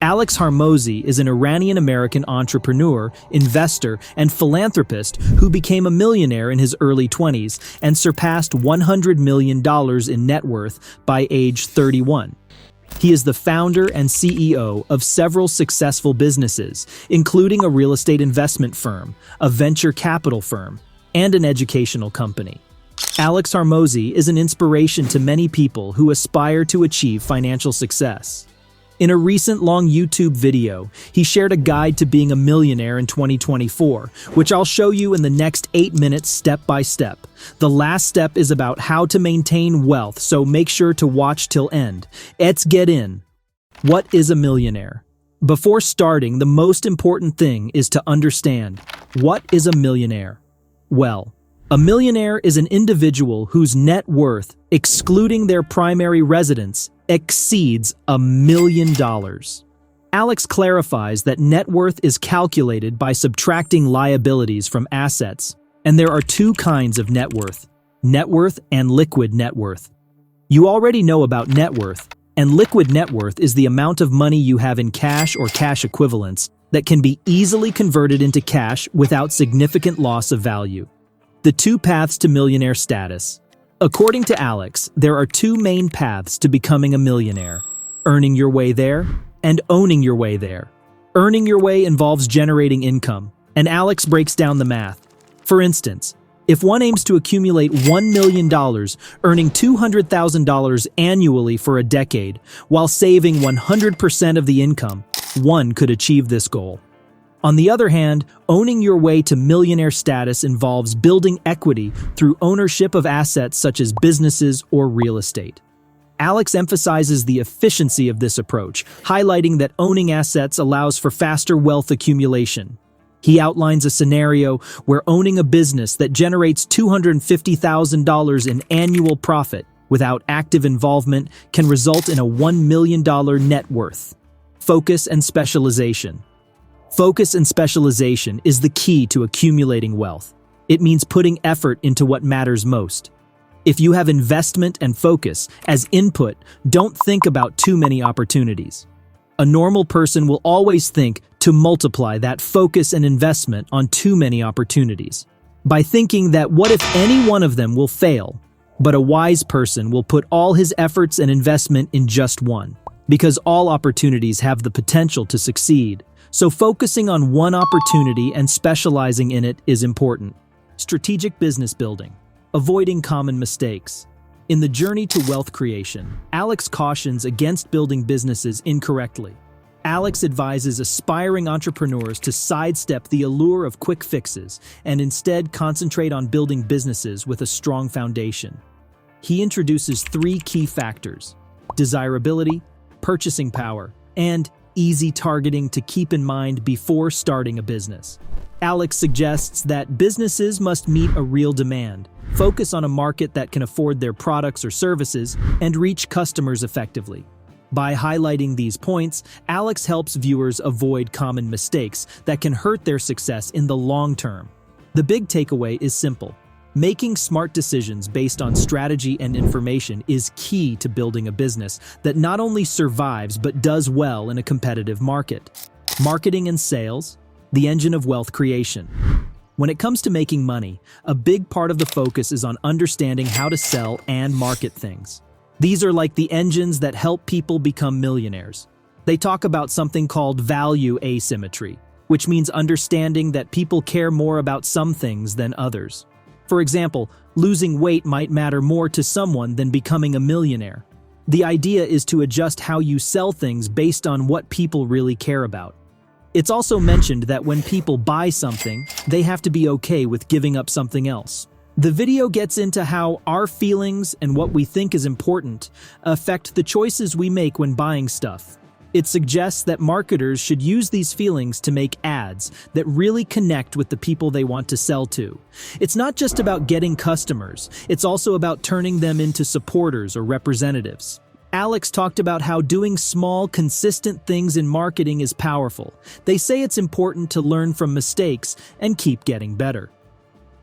Alex Hormozi is an Iranian-American entrepreneur, investor, and philanthropist who became a millionaire in his early 20s and surpassed $100 million in net worth by age 31. He is the founder and CEO of several successful businesses, including a real estate investment firm, a venture capital firm, and an educational company. Alex Hormozi is an inspiration to many people who aspire to achieve financial success. In a recent long YouTube video, he shared a guide to being a millionaire in 2024, which I'll show you in the next 8 minutes step by step. The last step is about how to maintain wealth, so make sure to watch till end. Let's get in. What is a millionaire? Before starting, the most important thing is to understand, what is a millionaire? Well, a millionaire is an individual whose net worth, excluding their primary residence, exceeds $1 million. Alex clarifies that net worth is calculated by subtracting liabilities from assets, and there are two kinds of net worth and liquid net worth. You already know about net worth, and liquid net worth is the amount of money you have in cash or cash equivalents that can be easily converted into cash without significant loss of value. The two paths to millionaire status. According to Alex, there are two main paths to becoming a millionaire: earning your way there and owning your way there. Earning your way involves generating income, and Alex breaks down the math. For instance, if one aims to accumulate $1 million, earning $200,000 annually for a decade, while saving 100% of the income, one could achieve this goal. On the other hand, owning your way to millionaire status involves building equity through ownership of assets such as businesses or real estate. Alex emphasizes the efficiency of this approach, highlighting that owning assets allows for faster wealth accumulation. He outlines a scenario where owning a business that generates $250,000 in annual profit without active involvement can result in a $1 million net worth. Focus and specialization. Focus and specialization is the key to accumulating wealth. It means putting effort into what matters most. If you have investment and focus as input, don't think about too many opportunities. A normal person will always think to multiply that focus and investment on too many opportunities, by thinking that what if any one of them will fail? But a wise person will put all his efforts and investment in just one, because all opportunities have the potential to succeed. So focusing on one opportunity and specializing in it is important. Strategic business building. Avoiding common mistakes. In the journey to wealth creation, Alex cautions against building businesses incorrectly. Alex advises aspiring entrepreneurs to sidestep the allure of quick fixes and instead concentrate on building businesses with a strong foundation. He introduces 3 key factors: desirability, purchasing power, and easy targeting to keep in mind before starting a business. Alex suggests that businesses must meet a real demand, focus on a market that can afford their products or services, and reach customers effectively. By highlighting these points, Alex helps viewers avoid common mistakes that can hurt their success in the long term. The big takeaway is simple. Making smart decisions based on strategy and information is key to building a business that not only survives but does well in a competitive market. Marketing and sales, the engine of wealth creation. When it comes to making money, a big part of the focus is on understanding how to sell and market things. These are like the engines that help people become millionaires. They talk about something called value asymmetry, which means understanding that people care more about some things than others. For example, losing weight might matter more to someone than becoming a millionaire. The idea is to adjust how you sell things based on what people really care about. It's also mentioned that when people buy something, they have to be okay with giving up something else. The video gets into how our feelings and what we think is important affect the choices we make when buying stuff. It suggests that marketers should use these feelings to make ads that really connect with the people they want to sell to. It's not just about getting customers, it's also about turning them into supporters or representatives. Alex talked about how doing small, consistent things in marketing is powerful. They say it's important to learn from mistakes and keep getting better.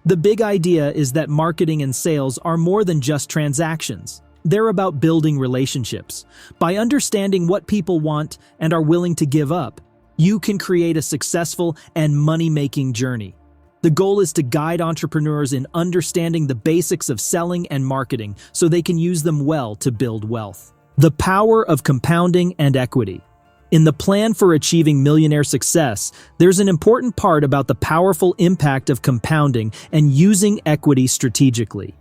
The big idea is that marketing and sales are more than just transactions. they're about building relationships. By understanding what people want and are willing to give up, you can create a successful and money-making journey. The goal is to guide entrepreneurs in understanding the basics of selling and marketing so they can use them well to build wealth. The power of compounding and equity. In the plan for achieving millionaire success, there's an important part about the powerful impact of compounding and using equity strategically.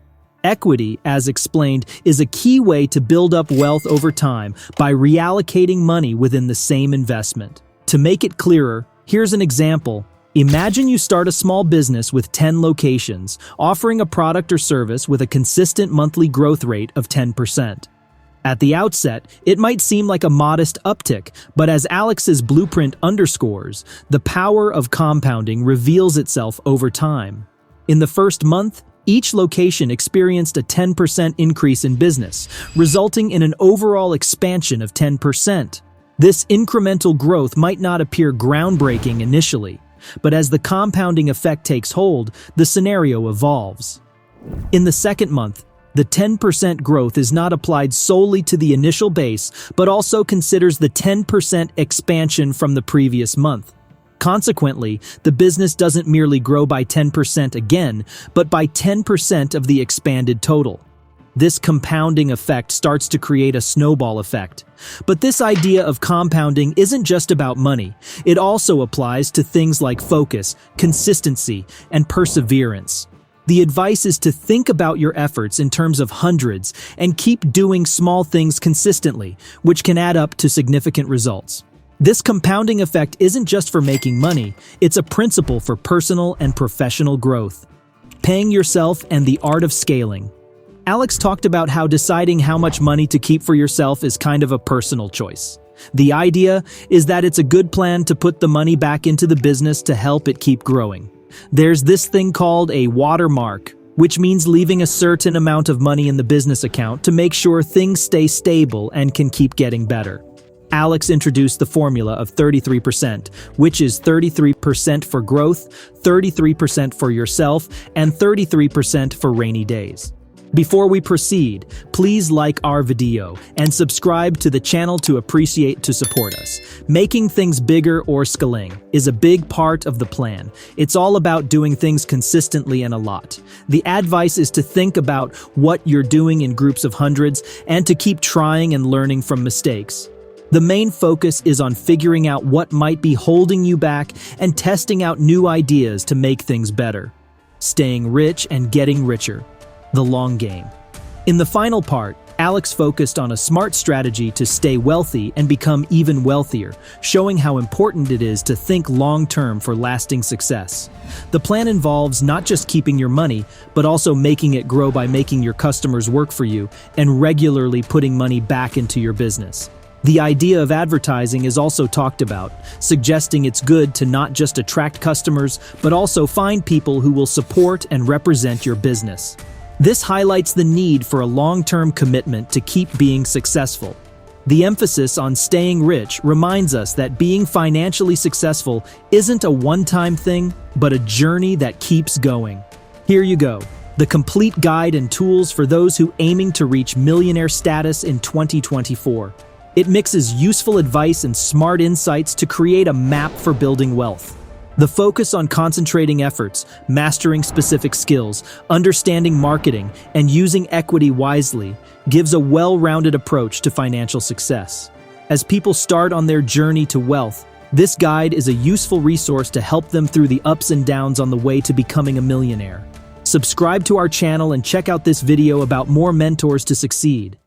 Equity, as explained, is a key way to build up wealth over time by reallocating money within the same investment. To make it clearer, here's an example. Imagine you start a small business with 10 locations, offering a product or service with a consistent monthly growth rate of 10%. At the outset, it might seem like a modest uptick, but as Alex's blueprint underscores, the power of compounding reveals itself over time. In the first month, each location experienced a 10% increase in business, resulting in an overall expansion of 10%. This incremental growth might not appear groundbreaking initially, but as the compounding effect takes hold, the scenario evolves. In the second month, the 10% growth is not applied solely to the initial base, but also considers the 10% expansion from the previous month. Consequently, the business doesn't merely grow by 10% again, but by 10% of the expanded total. This compounding effect starts to create a snowball effect. But this idea of compounding isn't just about money. It also applies to things like focus, consistency, and perseverance. The advice is to think about your efforts in terms of hundreds and keep doing small things consistently, which can add up to significant results. This compounding effect isn't just for making money, it's a principle for personal and professional growth. Paying yourself and the art of scaling. Alex talked about how deciding how much money to keep for yourself is kind of a personal choice. The idea is that it's a good plan to put the money back into the business to help it keep growing. There's this thing called a watermark, which means leaving a certain amount of money in the business account to make sure things stay stable and can keep getting better. Alex introduced the formula of 33%, which is 33% for growth, 33% for yourself, and 33% for rainy days. Before we proceed, please like our video and subscribe to the channel to support us. Making things bigger or scaling is a big part of the plan. It's all about doing things consistently and a lot. The advice is to think about what you're doing in groups of hundreds and to keep trying and learning from mistakes. The main focus is on figuring out what might be holding you back and testing out new ideas to make things better. Staying rich and getting richer. The long game. In the final part, Alex focused on a smart strategy to stay wealthy and become even wealthier, showing how important it is to think long-term for lasting success. The plan involves not just keeping your money, but also making it grow by making your customers work for you and regularly putting money back into your business. The idea of advertising is also talked about, suggesting it's good to not just attract customers, but also find people who will support and represent your business. This highlights the need for a long-term commitment to keep being successful. The emphasis on staying rich reminds us that being financially successful isn't a one-time thing, but a journey that keeps going. Here you go, the complete guide and tools for those who aiming to reach millionaire status in 2024. It mixes useful advice and smart insights to create a map for building wealth. The focus on concentrating efforts, mastering specific skills, understanding marketing, and using equity wisely gives a well-rounded approach to financial success. As people start on their journey to wealth, this guide is a useful resource to help them through the ups and downs on the way to becoming a millionaire. Subscribe to our channel and check out this video about more mentors to succeed.